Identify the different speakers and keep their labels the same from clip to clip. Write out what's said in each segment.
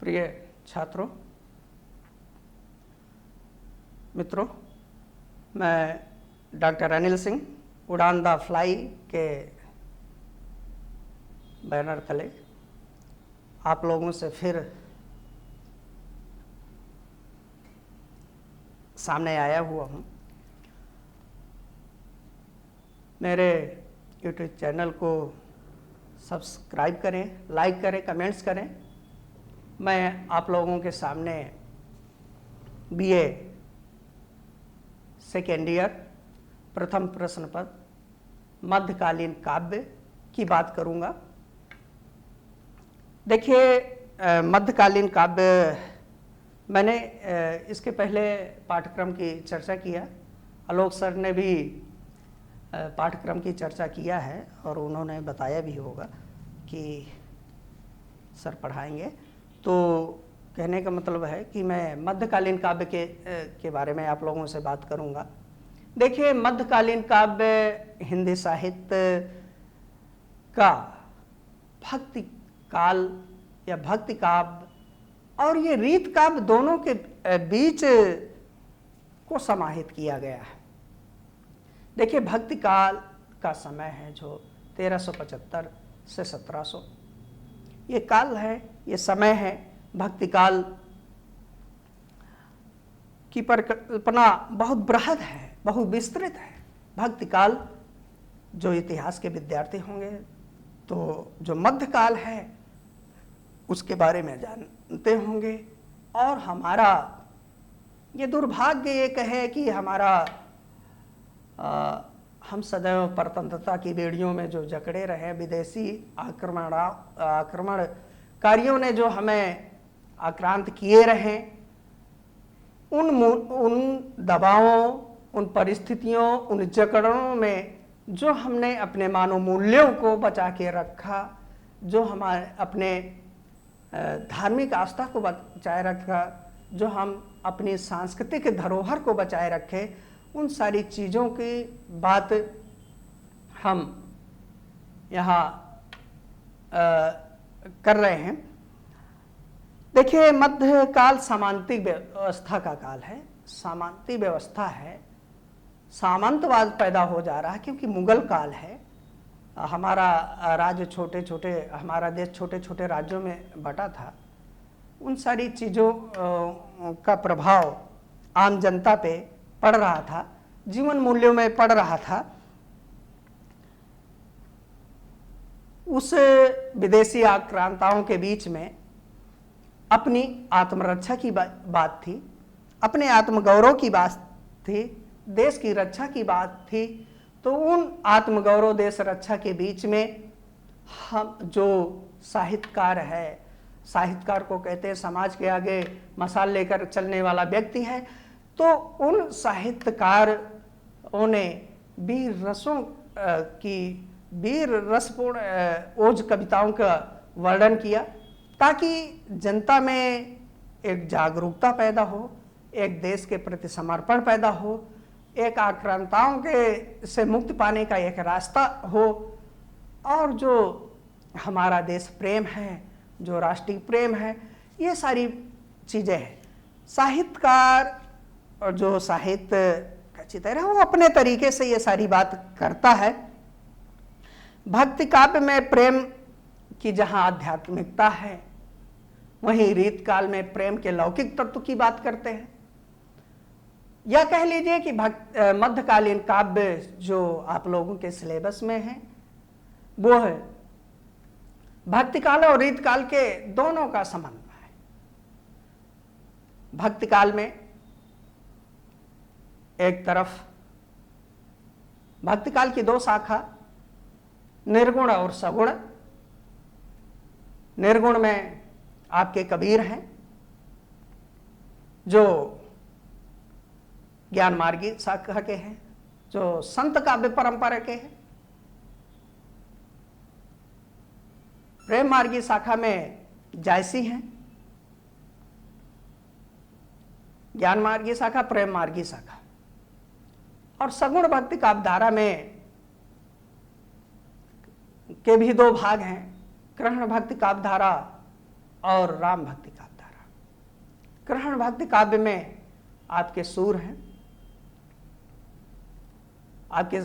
Speaker 1: प्रिय छात्रों, मित्रों, मैं डॉक्टर अनिल सिंह उड़ान द फ्लाई के बैनर तले आप लोगों से फिर सामने आया हुआ हूँ। मेरे यूट्यूब चैनल को सब्सक्राइब करें, लाइक करें, कमेंट्स करें। मैं आप लोगों के सामने बीए सेकेंड ईयर प्रथम प्रश्न पत्र मध्यकालीन काव्य की बात करूंगा। देखिए, मध्यकालीन काव्य मैंने इसके पहले पाठ्यक्रम की चर्चा किया। आलोक सर ने भी पाठ्यक्रम की चर्चा किया है और उन्होंने बताया भी होगा कि सर पढ़ाएंगे। तो कहने का मतलब है कि मैं मध्यकालीन काव्य के बारे में आप लोगों से बात करूंगा। देखिए, मध्यकालीन काव्य हिंदी साहित्य का भक्ति काल या भक्ति काव्य और ये रीत काव्य दोनों के बीच को समाहित किया गया है। देखिए, भक्ति काल का समय है जो 1375 से 1700, ये काल है, ये समय है। भक्ति काल की परिकल्पना बहुत बृहद है, बहुत विस्तृत है। भक्ति काल जो इतिहास के विद्यार्थी होंगे तो जो मध्यकाल है उसके बारे में जानते होंगे। और हमारा ये दुर्भाग्य एक है कि हमारा हम सदैव परतंत्रता की बेड़ियों में जो जकड़े रहे, विदेशी आक्रमणकारियों ने जो हमें आक्रांत किए रहे, उन दबावों, उन परिस्थितियों, उन जकड़ों में जो हमने अपने मानव मूल्यों को बचा के रखा, जो हमारे अपने धार्मिक आस्था को बचाए रखा, जो हम अपनी सांस्कृतिक धरोहर को बचाए रखे, उन सारी चीज़ों की बात हम यहाँ कर रहे हैं। देखिए, मध्यकाल सामंतिक व्यवस्था का काल है, सामंती व्यवस्था है, सामंतवाद पैदा हो जा रहा है क्योंकि मुगल काल है। हमारा राज्य हमारा देश छोटे छोटे राज्यों में बटा था। उन सारी चीज़ों का प्रभाव आम जनता पे पड़ रहा था, जीवन मूल्यों में पड़ रहा था। उस विदेशी आक्रांताओं के बीच में अपनी आत्मरक्षा की बात थी, अपने आत्मगौरव की बात थी, देश की रक्षा की बात थी। तो उन आत्मगौरव, देश रक्षा के बीच में हम जो साहित्यकार है, साहित्यकार को कहते हैं समाज के आगे मशाल लेकर चलने वाला व्यक्ति है। तो उन साहित्यकारों ने वीर रसपूर्ण ओज कविताओं का वर्णन किया ताकि जनता में एक जागरूकता पैदा हो, एक देश के प्रति समर्पण पैदा हो, एक आक्रांताओं के से मुक्ति पाने का एक रास्ता हो। और जो हमारा देश प्रेम है, जो राष्ट्रीय प्रेम है, ये सारी चीज़ें हैं। साहित्यकार और जो साहित्य का चित्र है वो अपने तरीके से ये सारी बात करता है। भक्ति काव्य में प्रेम की जहाँ आध्यात्मिकता है, वहीं रीत काल में प्रेम के लौकिक तत्व की बात करते हैं। या कह लीजिए कि मध्यकालीन काव्य जो आप लोगों के सिलेबस में है वो है भक्ति काल और रीत काल के दोनों का समन्वय है। भक्ति काल में एक तरफ भक्ति काल की दो शाखा, निर्गुण और सगुण। निर्गुण में आपके कबीर हैं जो ज्ञान मार्गी शाखा के हैं, जो संत काव्य परंपरा के हैं। प्रेम मार्गी शाखा में जायसी हैं, ज्ञान मार्गी शाखा, प्रेम मार्गी शाखा। और सगुण भक्ति काव्य धारा में के भी दो भाग हैं, कृष्ण भक्ति काव्य धारा और राम भक्ति काव्य कृष्ण भक्ति काव्य में आपके सूर हैं, आपके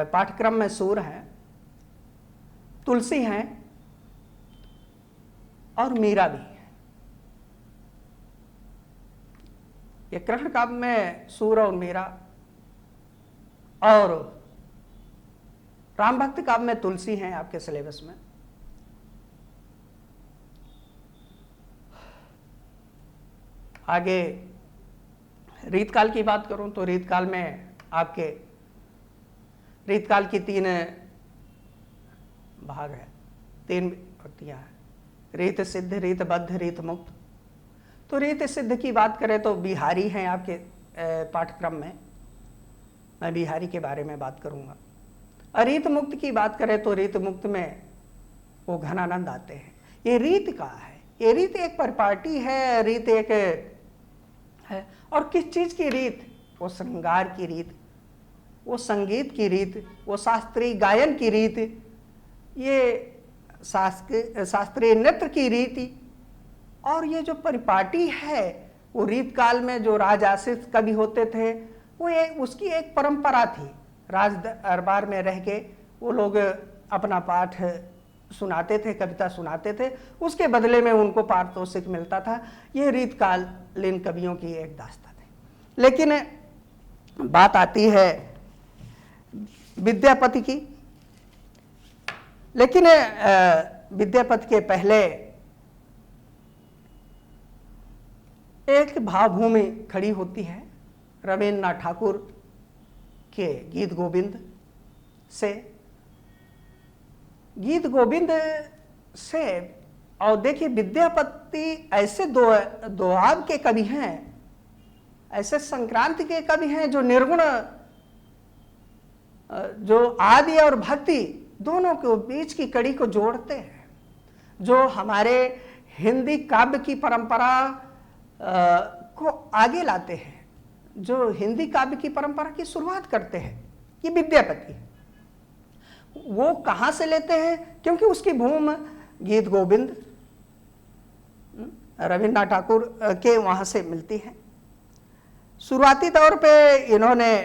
Speaker 1: पाठ्यक्रम में सूर हैं, तुलसी हैं और मीरा भी है। ये कृष्ण काव्य में सूर और मीरा, और राम भक्ति काव्य में तुलसी हैं आपके सिलेबस में। आगे रीतकाल की बात करूं तो रीतकाल में आपके रीतकाल की 3 भाग है, 3 विभक्तियां हैं, रीत सिद्ध, रीत बद्ध, रीत मुक्त। तो रीत सिद्ध की बात करें तो बिहारी हैं आपके पाठ्यक्रम में, मैं बिहारी के बारे में बात करूंगा। और रीत मुक्त की बात करें तो रीत मुक्त में वो घनानंद आते हैं। ये रीत का है, ये रीत एक परिपाटी है, रीत एक है। और किस चीज की रीत? वो श्रृंगार की रीत, वो संगीत की रीत, वो शास्त्रीय गायन की रीत, ये शास्त्रीय नृत्य की रीति। और ये जो परिपाटी है वो रीत काल में जो राजआश्रित कवि होते थे वो उसकी एक परंपरा थी। राज दरबार में रह के वो लोग अपना पाठ सुनाते थे, कविता सुनाते थे, उसके बदले में उनको पारितोषिक मिलता था। ये रीतकालीन कवियों की एक दास्तान है। लेकिन बात आती है विद्यापति की। लेकिन विद्यापति के पहले एक भावभूमि खड़ी होती है रवीन्द्रनाथ ठाकुर के गीत गोविंद से। गीत गोविंद से, और देखिए विद्यापति ऐसे दोआब के कवि हैं, ऐसे संक्रांति के कवि हैं जो निर्गुण, जो आदि और भक्ति दोनों के बीच की कड़ी को जोड़ते हैं, जो हमारे हिंदी काव्य की परंपरा को आगे लाते हैं, जो हिंदी काव्य की परंपरा की शुरुआत करते हैं। ये विद्यापति है। वो कहाँ से लेते हैं? क्योंकि उसकी भूमि गीत गोविंद रवीन्द्रनाथ ठाकुर के वहाँ से मिलती है। शुरुआती तौर पे इन्होंने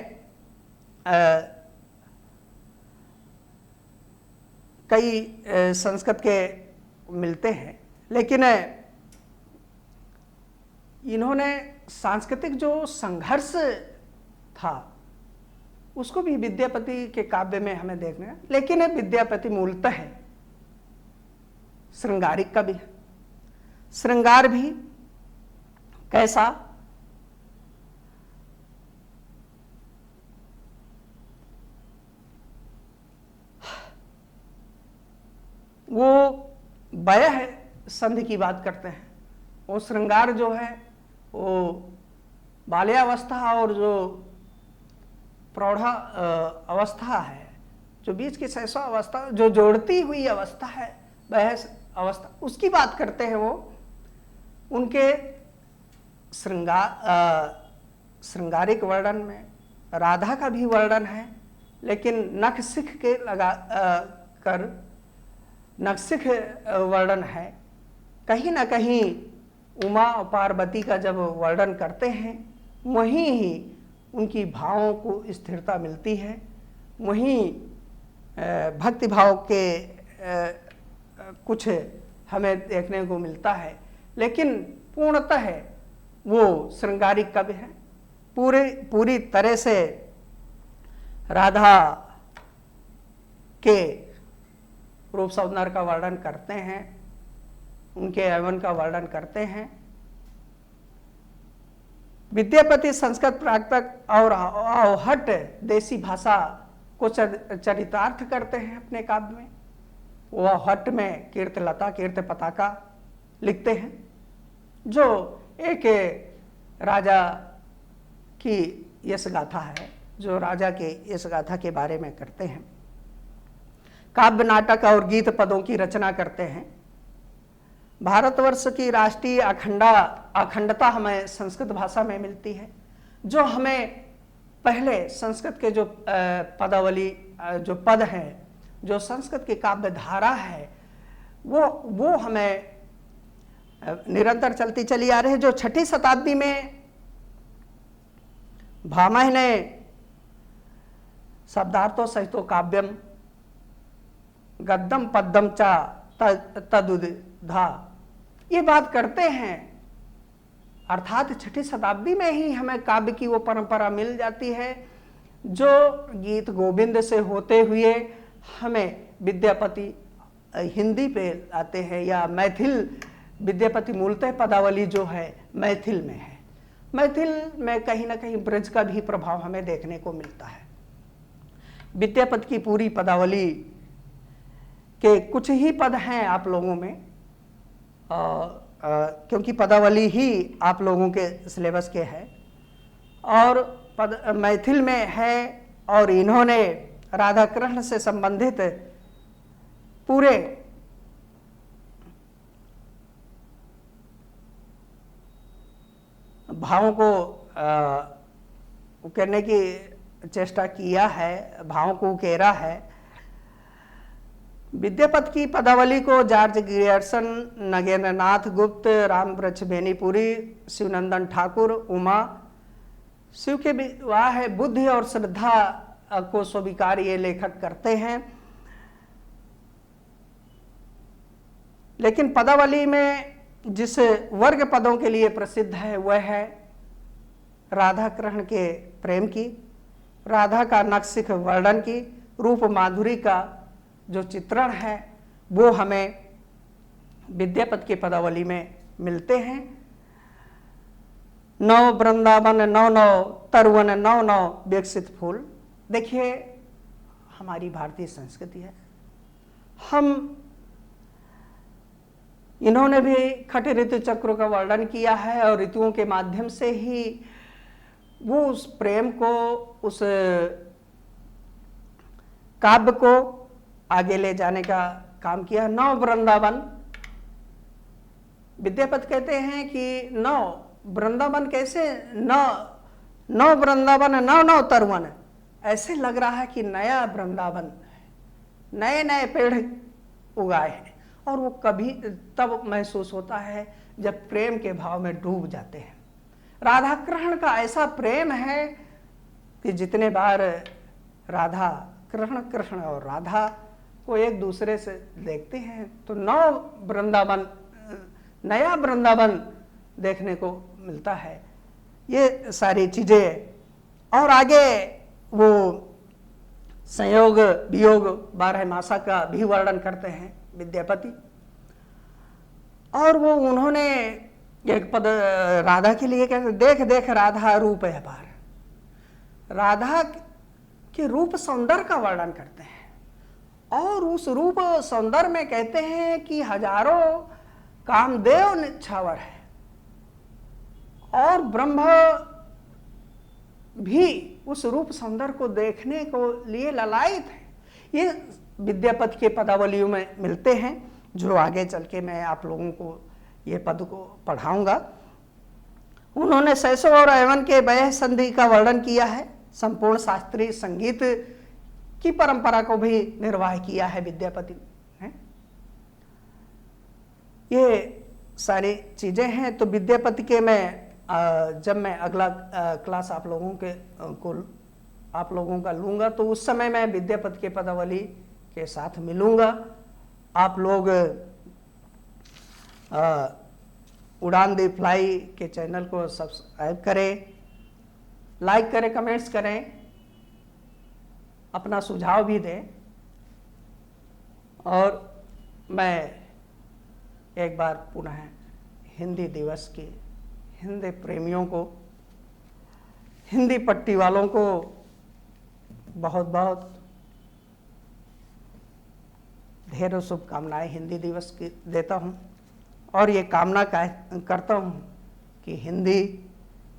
Speaker 1: कई संस्कृत के मिलते हैं, लेकिन इन्होंने सांस्कृतिक जो संघर्ष था उसको भी विद्यापति के काव्य में हमें देखना है। लेकिन विद्यापति मूलतः है श्रृंगारिक कवि है। श्रृंगार भी कैसा? वो वयः संधि की बात करते हैं। वो श्रृंगार जो है वो बाल्यावस्था और जो प्रौढ़ा अवस्था है, जो बीच की शैशव अवस्था, जो जोड़ती हुई अवस्था है, वह अवस्था, उसकी बात करते हैं। वो उनके श्रृंगारिक वर्णन में राधा का भी वर्णन है, लेकिन नखशिख के लगा कर नखशिख वर्णन है। कहीं ना कहीं उमा और पार्वती का जब वर्णन करते हैं वहीं ही उनकी भावों को स्थिरता मिलती है, वहीं भक्ति भाव के कुछ हमें देखने को मिलता है। लेकिन पूर्णतः वो श्रृंगारिक कवि है। पूरी तरह से राधा के रूप सौंदर्य का वर्णन करते हैं, उनके यौवन का वर्णन करते हैं। विद्यापति संस्कृत प्राकृत और हट देसी भाषा को चरितार्थ करते हैं अपने काव्य में। वह हट में कीर्तलता, कीर्त पताका लिखते हैं, जो एक राजा की यश गाथा है, जो राजा के यश गाथा के बारे में करते हैं। काव्य, नाटक और गीत पदों की रचना करते हैं। भारतवर्ष की राष्ट्रीय अखंडता हमें संस्कृत भाषा में मिलती है। जो हमें पहले संस्कृत के जो पदावली, जो पद हैं, जो संस्कृत की काव्य धारा है, वो हमें निरंतर चलती चली आ रही है, जो 6ठी शताब्दी में भामह ने शब्दार्थो सहितो काव्यम गद्यम पद्यम चा तदुधा ये बात करते हैं। अर्थात 6ठी शताब्दी में ही हमें काव्य की वो परंपरा मिल जाती है जो गीत गोविंद से होते हुए हमें विद्यापति हिंदी पे आते हैं, या मैथिल विद्यापति मूलतः पदावली जो है मैथिल में है। मैथिल में कहीं ना कहीं ब्रज का भी प्रभाव हमें देखने को मिलता है। विद्यापति की पूरी पदावली के कुछ ही पद हैं आप लोगों में, क्योंकि पदावली ही आप लोगों के सिलेबस के है और पद मैथिल में है, और इन्होंने राधा कृष्ण से संबंधित पूरे भावों को करने की चेष्टा किया है, भावों को उकेरा है। विद्यापति की पदावली को जॉर्ज ग्रियर्सन, नगेंद्र नाथ गुप्त, रामवृक्ष बेनीपुरी, शिवनंदन ठाकुर, उमा शिव के विवाह है, बुद्धि और श्रद्धा को स्वीकार ये लेखक करते हैं। लेकिन पदावली में जिस वर्ग पदों के लिए प्रसिद्ध है वह है राधा कृष्ण के प्रेम की, राधा का नक्सिक वर्णन की, रूप माधुरी का जो चित्रण है वो हमें विद्यापति के पदावली में मिलते हैं। नौ वृंदावन नौ नौ तरुवन नौ नौ विकसित फूल। देखिए हमारी भारतीय संस्कृति है, हम इन्होंने भी खट ऋतु चक्रों का वर्णन किया है और ऋतुओं के माध्यम से ही वो उस प्रेम को, उस काव्य को आगे ले जाने का काम किया। नौ वृंदावन, विद्यापति कहते हैं कि नौ वृंदावन कैसे, नौ वृंदावन नौ नौ तरुवन, ऐसे लग रहा है कि नया वृंदावन, नए नए पेड़ उगाए हैं। और वो कभी तब महसूस होता है जब प्रेम के भाव में डूब जाते हैं। राधा कृष्ण का ऐसा प्रेम है कि जितने बार राधा कृष्ण, कृष्ण और राधा को एक दूसरे से देखते हैं तो नौ वृंदावन, नया वृंदावन देखने को मिलता है। ये सारी चीजें और आगे वो संयोग वियोग 12 मासा का भी वर्णन करते हैं विद्यापति। और वो उन्होंने एक पद राधा के लिए कहते, देख देख राधा रूप है पार, राधा के रूप सौंदर्य का वर्णन करते हैं। और उस रूप सौंदर्य में कहते हैं कि हजारों कामदेव निछावर है और ब्रह्म भी उस रूप सौंदर्य को देखने को लिए ललायित है। ये विद्यापति के पदावलियों में मिलते हैं, जो आगे चल के मैं आप लोगों को ये पद को पढ़ाऊंगा। उन्होंने शैशव और यौवन के वैह संधि का वर्णन किया है, संपूर्ण शास्त्रीय संगीत की परंपरा को भी निर्वाह किया है विद्यापति ने। ये सारी चीजें हैं। तो विद्यापति के मैं जब मैं अगला क्लास आप लोगों का लूंगा तो उस समय मैं विद्यापति के पदावली के साथ मिलूंगा। आप लोग उड़ान द फ्लाई के चैनल को सब्सक्राइब करें, लाइक करें, कमेंट्स करें, अपना सुझाव भी दें। और मैं एक बार पुनः हिंदी दिवस की हिंदी प्रेमियों को, हिंदी पट्टी वालों को बहुत बहुत ढेरों शुभकामनाएं हिंदी दिवस की देता हूं। और ये कामना करता हूं कि हिंदी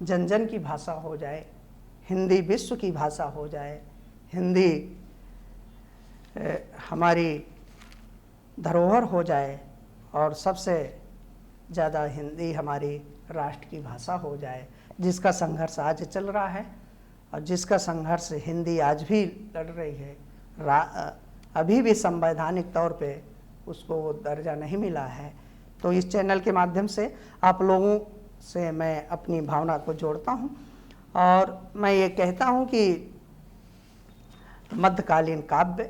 Speaker 1: जन जन की भाषा हो जाए, हिंदी विश्व की भाषा हो जाए, हिंदी हमारी धरोहर हो जाए और सबसे ज़्यादा हिंदी हमारी राष्ट्र की भाषा हो जाए, जिसका संघर्ष आज चल रहा है और जिसका संघर्ष हिंदी आज भी लड़ रही है। अभी भी संवैधानिक तौर पे उसको वो दर्जा नहीं मिला है। तो तो इस चैनल के माध्यम से आप लोगों से मैं अपनी भावना को जोड़ता हूँ और मैं ये कहता हूँ कि मध्यकालीन काव्य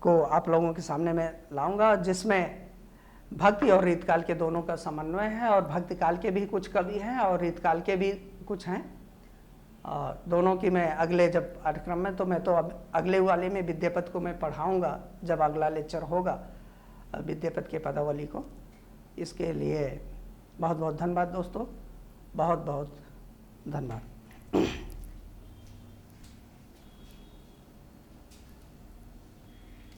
Speaker 1: को आप लोगों के सामने मैं लाऊंगा, जिसमें भक्ति और रीतकाल के दोनों का समन्वय है, और भक्ति काल के भी कुछ कवि हैं और रीतकाल के भी कुछ हैं, और दोनों की मैं अगले जब कार्यक्रम में, तो मैं तो अब अगले वाले में विद्यापत को मैं पढ़ाऊंगा जब अगला लेक्चर होगा विद्यापत के पदावली को। इसके लिए बहुत बहुत धन्यवाद दोस्तों, बहुत बहुत धन्यवाद।